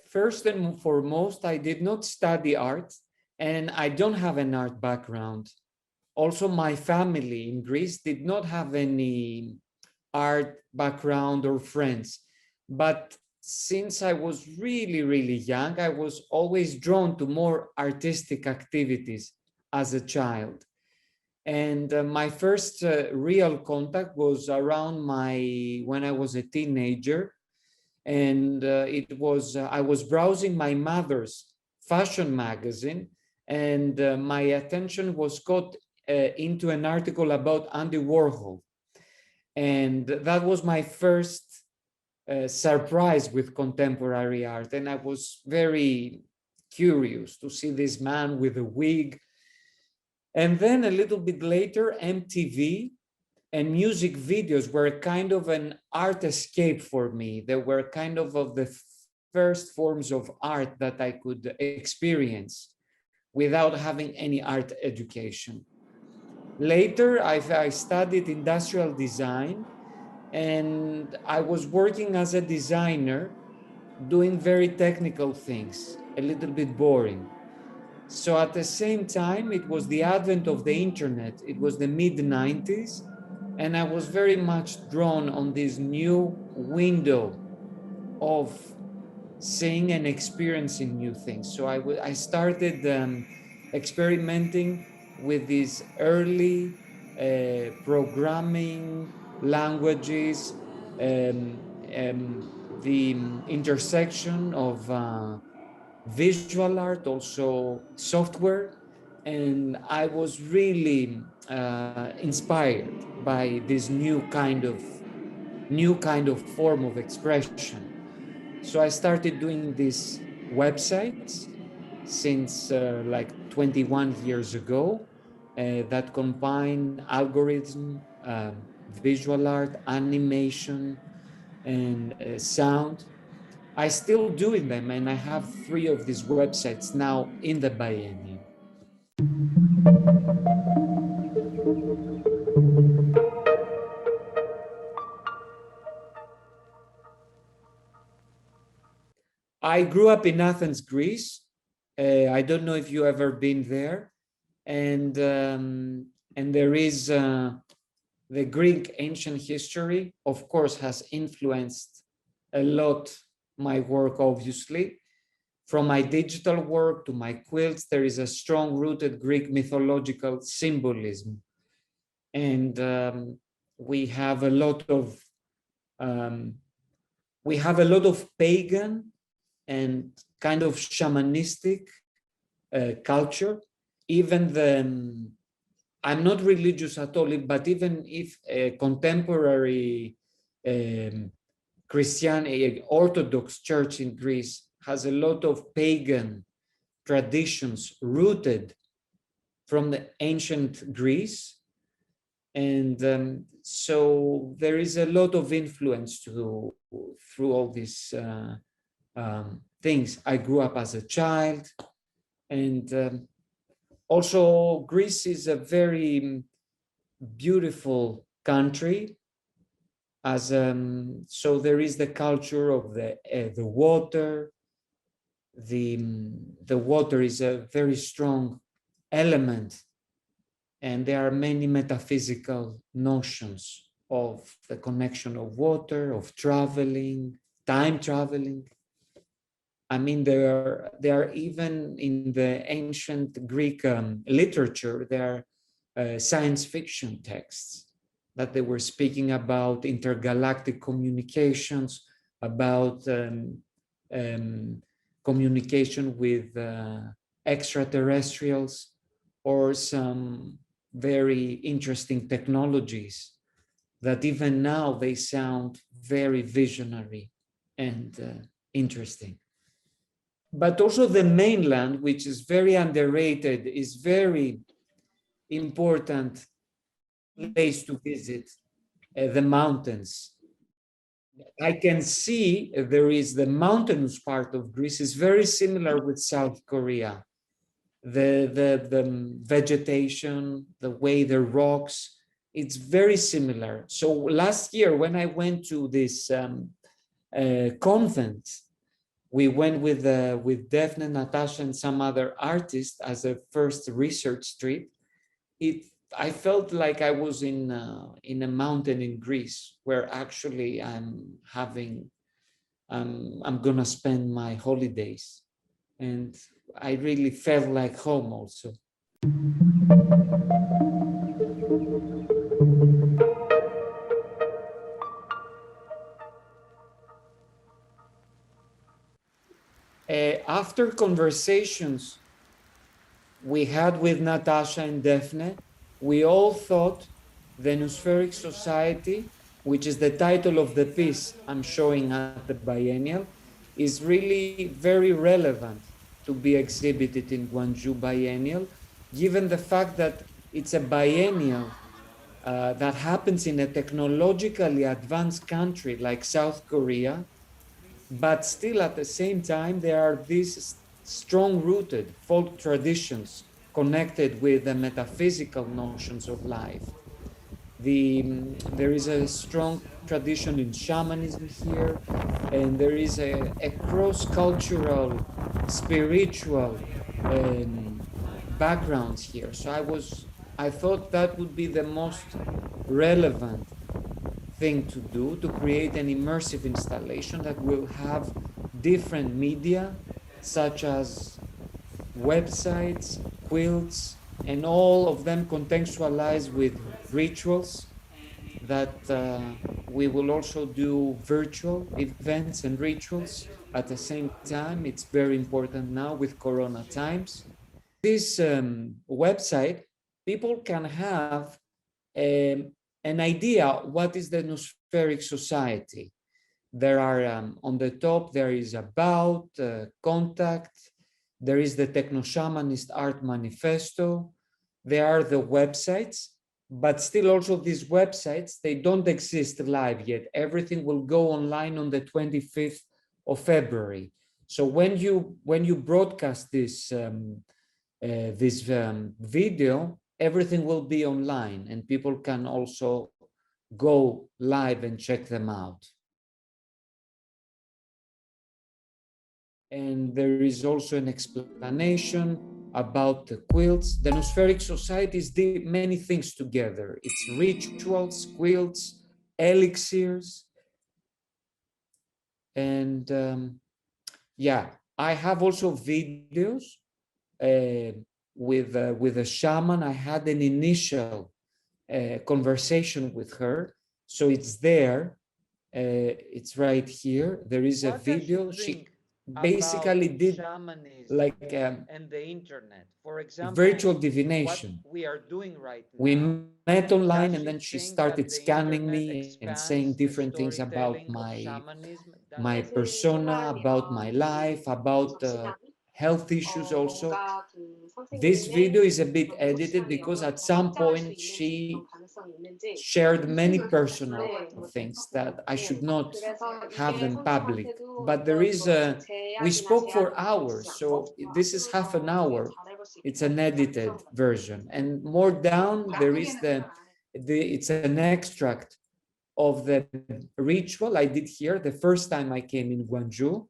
First and foremost, I did not study art, and I don't have an art background. Also, my family in Greece did not have any art background or friends. But since I was really, really young, I was always drawn to more artistic activities as a child. And my first real contact was around when I was a teenager. And I was browsing my mother's fashion magazine, and my attention was caught into an article about Andy Warhol. And that was my first surprise with contemporary art. And I was very curious to see this man with a wig. And then a little bit later, MTV and music videos were kind of an art escape for me. They were kind of the first forms of art that I could experience without having any art education. Later, I studied industrial design, and I was working as a designer, doing very technical things, a little bit boring. So at the same time, it was the advent of the internet. It was the mid-90s. And I was very much drawn on this new window of seeing and experiencing new things. So I started experimenting with these early programming languages, the intersection of visual art, also software. And I was really inspired by this new kind of form of expression. So I started doing these websites since like 21 years ago that combine algorithm, visual art, animation, and sound. I still doing them, and I have 3 of these websites now in the biennial. I grew up in Athens, Greece. I don't know if you ever been there, and there is the Greek ancient history, of course, has influenced a lot my work, obviously. From my digital work to my quilts, there is a strong rooted Greek mythological symbolism. And we have a lot of pagan and kind of shamanistic culture. Even I'm not religious at all, but even if a contemporary Christian Orthodox Church in Greece has a lot of pagan traditions rooted from the ancient Greece. And so there is a lot of influence through all these things. I grew up as a child, and also Greece is a very beautiful country. So there is the culture of the water. The water is a very strong element, and there are many metaphysical notions of the connection of water, of traveling, time traveling. I mean, there are even in the ancient Greek literature, there are science fiction texts that they were speaking about intergalactic communications, about communication with extraterrestrials, or some very interesting technologies that even now they sound very visionary and interesting. but also the mainland, which is very underrated, is very important place to visit, the mountains. I can see there is the mountainous part of Greece is very similar with South Korea. The vegetation, the way the rocks, it's very similar. So last year when I went to this convent, we went with Daphne, Natasha, and some other artists as a first research trip. I felt like I was in a mountain in Greece, where actually I'm gonna spend my holidays, and I really felt like home also. After conversations we had with Natasha and Daphne, we all thought the Nusspheric Society, which is the title of the piece I'm showing at the biennial, is really very relevant to be exhibited in Gwangju Biennial, given the fact that it's a biennial that happens in a technologically advanced country like South Korea, but still at the same time, there are these strong-rooted folk traditions connected with the metaphysical notions of life. There is a strong tradition in shamanism here, and there is a cross-cultural, spiritual backgrounds here. So I thought that would be the most relevant thing to do, to create an immersive installation that will have different media, such as websites, quilts, and all of them contextualized with rituals that we will also do virtual events and rituals at the same time. It's very important now with Corona times. This website, people can have an idea what is the Nusspheric Society. There are on the top, there is about, contact, there is the Techno-Shamanist Art Manifesto, there are the websites, but still also these websites, they don't exist live yet. Everything will go online on the 25th of February. So when you broadcast this video, everything will be online and people can also go live and check them out. And there is also an explanation about the quilts. The Nusspheric Society did many things together. It's rituals, quilts, elixirs. And yeah, I have also videos with a shaman. I had an initial conversation with her, so it's there. It's right here. There is a video. She basically did like and the internet, for example, virtual divination. What we are doing right now. We met online, and then she started scanning me and saying different things about my persona, about my life, about health issues also. This video is a bit edited because at some point she shared many personal things that I should not have them public. But there is we spoke for hours, so this is half an hour. It's an edited version. And more down, there is it's an extract of the ritual I did here the first time I came in Gwangju.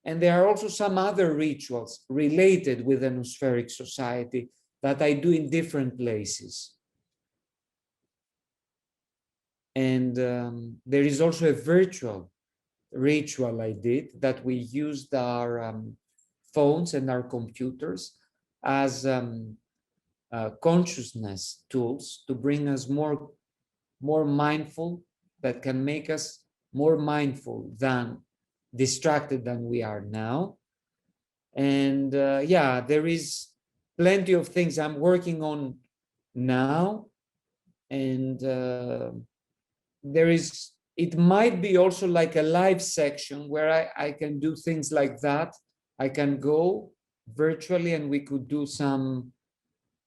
And there are also some other rituals related with the Nusspheric Society that I do in different places. And there is also a virtual ritual I did that we used our phones and our computers as consciousness tools to bring us more mindful, that can make us more mindful than distracted than we are now. And yeah, there is plenty of things I'm working on now, and there is it might be also like a live section where I can do things like that. I can go virtually and we could do some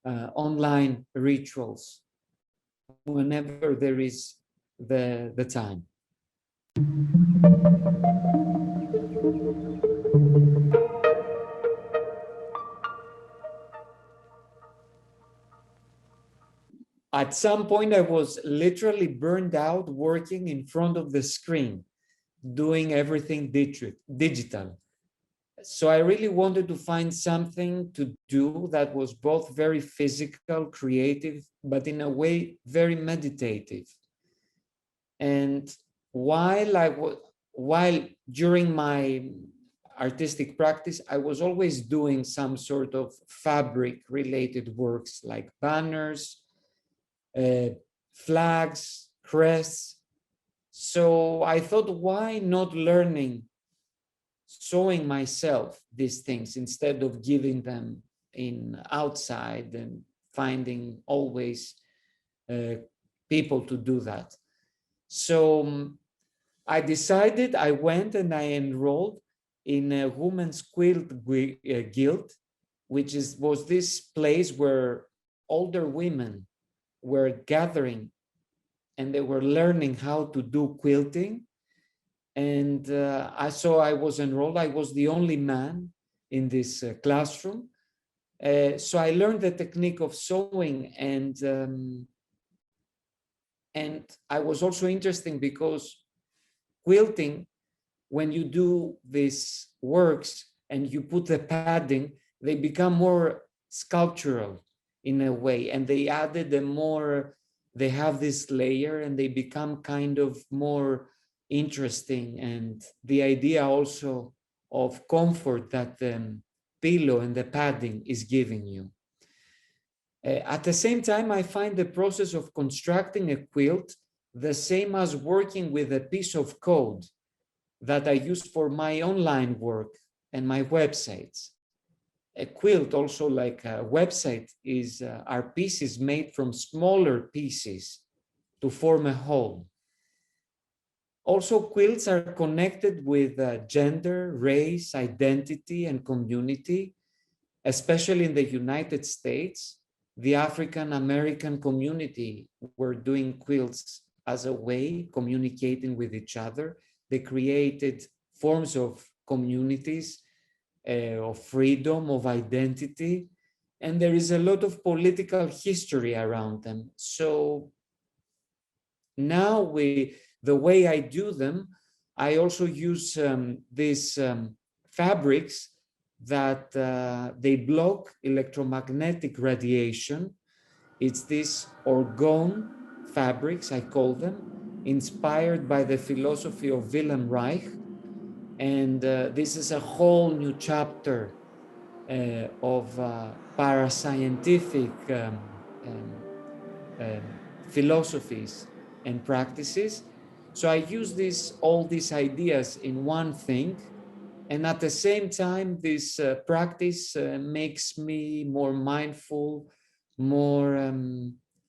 online rituals whenever there is the time. At some point, I was literally burned out working in front of the screen, doing everything digital. So I really wanted to find something to do that was both very physical, creative, but in a way very meditative. And while during my artistic practice, I was always doing some sort of fabric-related works like banners, flags, crests. So I thought, why not learning sewing myself these things instead of giving them in outside and finding always people to do that. So I decided, I went and I enrolled in a women's quilt guild, which was this place where older women were gathering and they were learning how to do quilting. And I was enrolled. I was the only man in this classroom. So I learned the technique of sewing, and I was also interesting because quilting, when you do these works and you put the padding, they become more sculptural in a way, and they added they have this layer and they become kind of more interesting, and the idea also of comfort that the pillow and the padding is giving you. At the same time, I find the process of constructing a quilt the same as working with a piece of code that I use for my online work and my websites. A quilt, also like a website, are pieces made from smaller pieces to form a whole. Also, quilts are connected with gender, race, identity, and community, especially in the United States. The African American community were doing quilts as a way communicating with each other. They created forms of communities, of freedom, of identity, and there is a lot of political history around them. So now the way I do them, I also use these fabrics that they block electromagnetic radiation. It's these orgone fabrics, I call them, inspired by the philosophy of Wilhelm Reich. And this is a whole new chapter of parascientific philosophies and practices. So I use all these ideas in one thing, and at the same time, this practice makes me more mindful, more,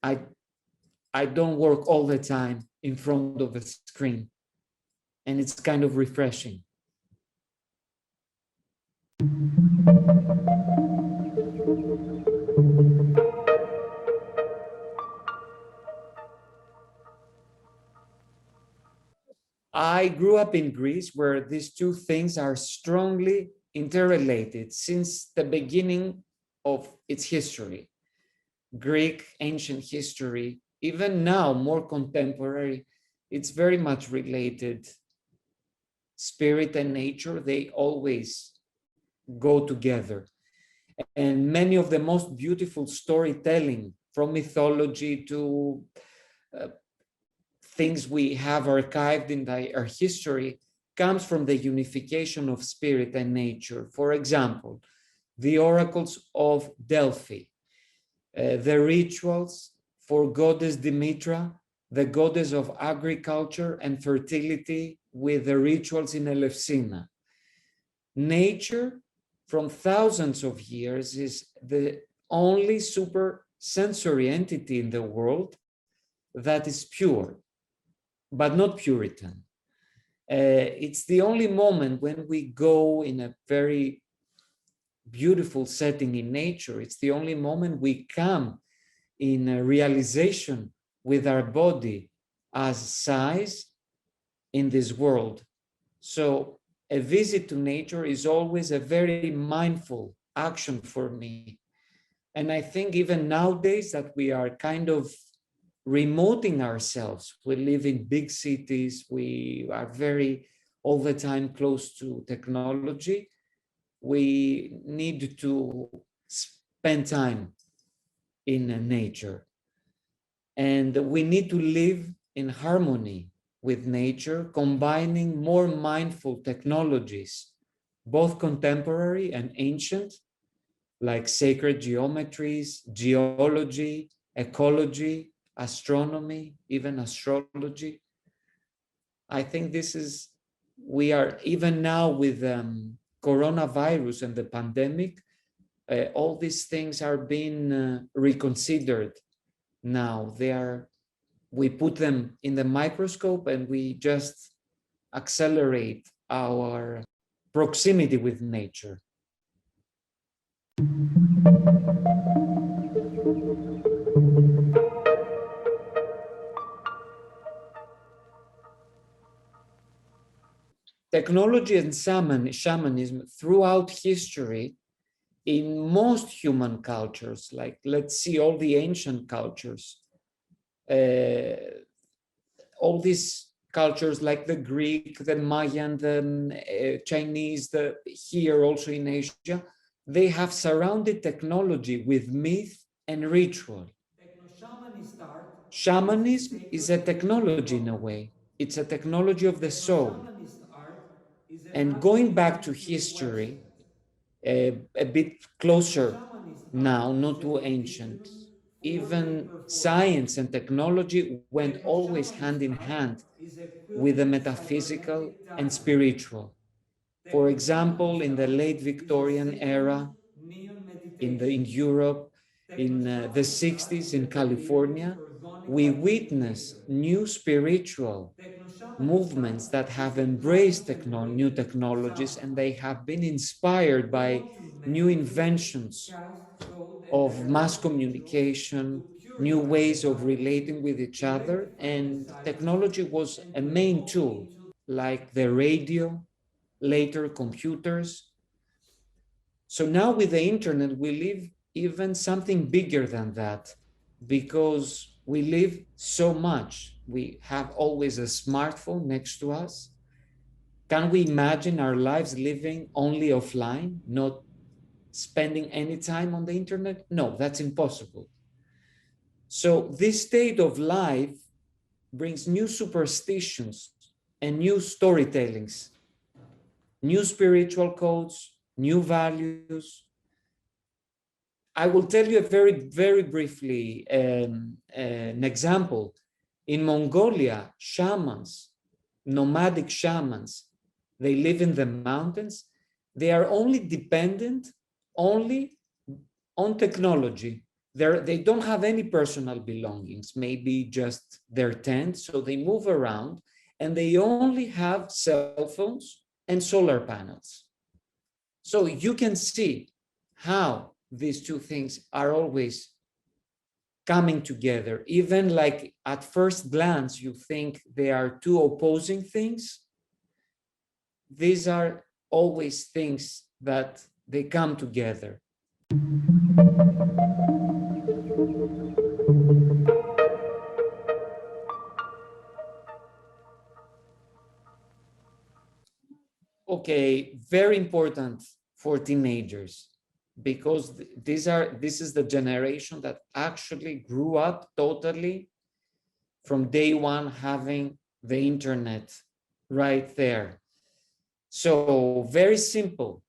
I don't work all the time in front of a screen, and it's kind of refreshing. I grew up in Greece, where these two things are strongly interrelated since the beginning of its history. Greek ancient history, even now more contemporary, it's very much related. Spirit and nature, they always go together. And many of the most beautiful storytelling, from mythology to things we have archived in our history, comes from the unification of spirit and nature. For example, the oracles of Delphi, the rituals for goddess Demetra, the goddess of agriculture and fertility, with the rituals in Elefsina. Nature, from thousands of years, is the only super sensory entity in the world that is pure. but not Puritan. It's the only moment when we go in a very beautiful setting in nature. It's the only moment we come in a realization with our body as size in this world. So a visit to nature is always a very mindful action for me. And I think even nowadays that we are kind of remoting ourselves. We live in big cities. We are very all the time close to technology. We need to spend time in nature. And we need to live in harmony with nature, combining more mindful technologies, both contemporary and ancient, like sacred geometries, geology, ecology, astronomy, even astrology. I think this is, we are, even now with coronavirus and the pandemic, all these things are being reconsidered now. We put them in the microscope and we just accelerate our proximity with nature. Technology and shamanism throughout history in most human cultures, like let's see all the ancient cultures, all these cultures like the Greek, the Mayan, the Chinese, here also in Asia, they have surrounded technology with myth and ritual. Shamanism is a technology in a way. It's a technology of the soul. And going back to history, a bit closer now, not too ancient, even science and technology went always hand in hand with the metaphysical and spiritual. For example, in the late Victorian era, in Europe, in the 60s in California, we witnessed new spiritual movements that have embraced new technologies, and they have been inspired by new inventions of mass communication, new ways of relating with each other, and technology was a main tool, like the radio, later computers. So now with the internet, we live even something bigger than that, because we live so much. We have always a smartphone next to us. Can we imagine our lives living only offline, not spending any time on the internet? No, that's impossible. So this state of life brings new superstitions and new storytellings, new spiritual codes, new values. I will tell you very briefly an example. In Mongolia, shamans, nomadic shamans, they live in the mountains. They are only dependent only on technology. They don't have any personal belongings, maybe just their tent. So they move around and they only have cell phones and solar panels. So you can see how these two things are always coming together. Even like at first glance, you think they are two opposing things. These are always things that they come together. Okay, very important for teenagers, because this is the generation that actually grew up totally from day one having the internet right there. So very simple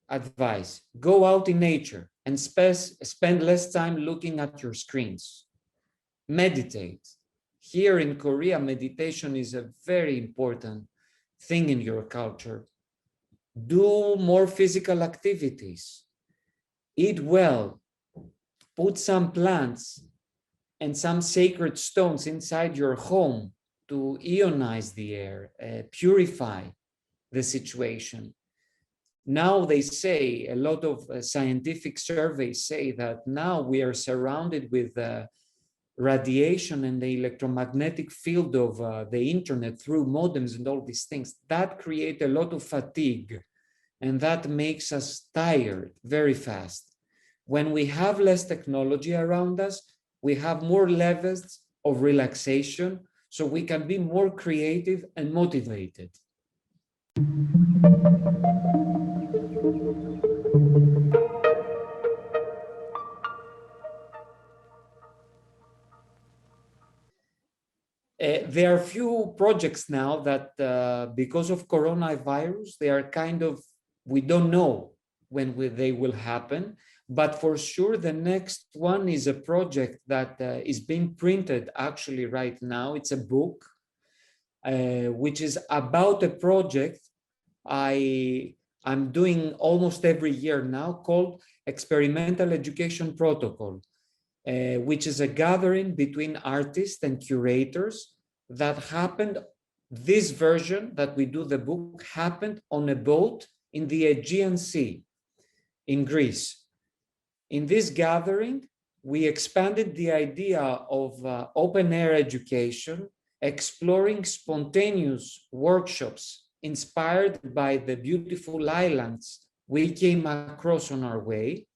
advice: go out in nature and spend less time looking at your screens. Meditate. Here in Korea, meditation is a very important thing in your culture. Do more physical activities. Eat well. Put some plants and some sacred stones inside your home ionize the air, purify the situation. Now they say, a lot of scientific surveys say that now we are surrounded with radiation and the electromagnetic field of the internet through modems and all these things. That create a lot of fatigue, and that makes us tired very fast. When we have less technology around us, we have more levels of relaxation, so we can be more creative and motivated. There are few projects now that, because of coronavirus, they are kind of, we don't know when they will happen, but for sure the next one is a project that is being printed actually right now. It's a book, which is about a project I'm doing almost every year now, called Experimental Education Protocol, which is a gathering between artists and curators that happened. This version that we do the book happened on a boat in the Aegean Sea in Greece. In this gathering, we expanded the idea of open air education, exploring spontaneous workshops inspired by the beautiful islands we came across on our way.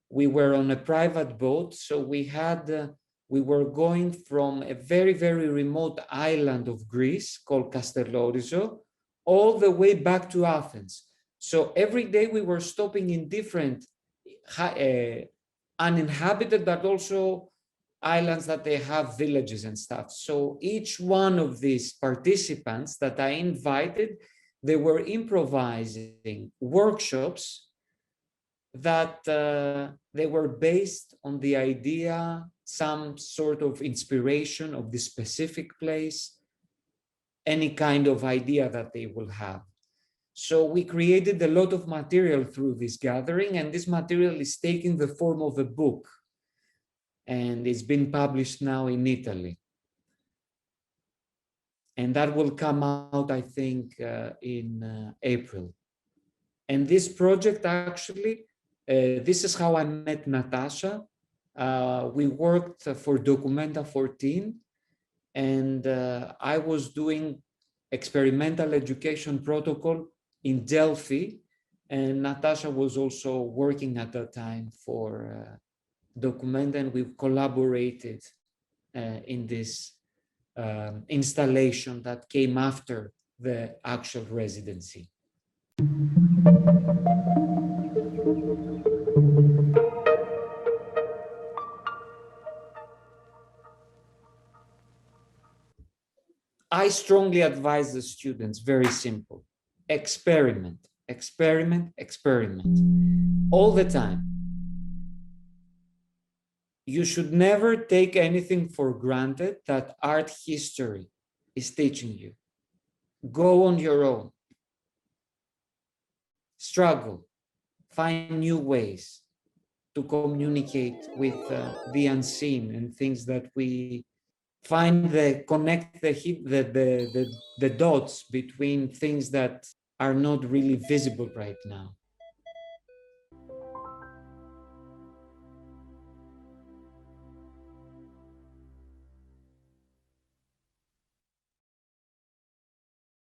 We were on a private boat, so we were going from a very, very remote island of Greece called Castellorizo all the way back to Athens. So every day we were stopping in different uninhabited, but also islands that they have villages and stuff. So each one of these participants that I invited, they were improvising workshops that they were based on the idea, some sort of inspiration of the specific place, any kind of idea that they will have. So we created a lot of material through this gathering, and this material is taking the form of a book, and it's been published now in Italy. And that will come out, I think, in April. And this project actually, this is how I met Natasha. We worked for Documenta 14, and I was doing experimental education protocol in Delphi, and Natasha was also working at that time for Documenta, and we collaborated in this installation that came after the actual residency. I strongly advise the students, very simple, experiment, experiment, experiment, all the time. You should never take anything for granted that art history is teaching you. Go on your own. Struggle, find new ways to communicate with the unseen and things that we find connect the dots between things that are not really visible right now.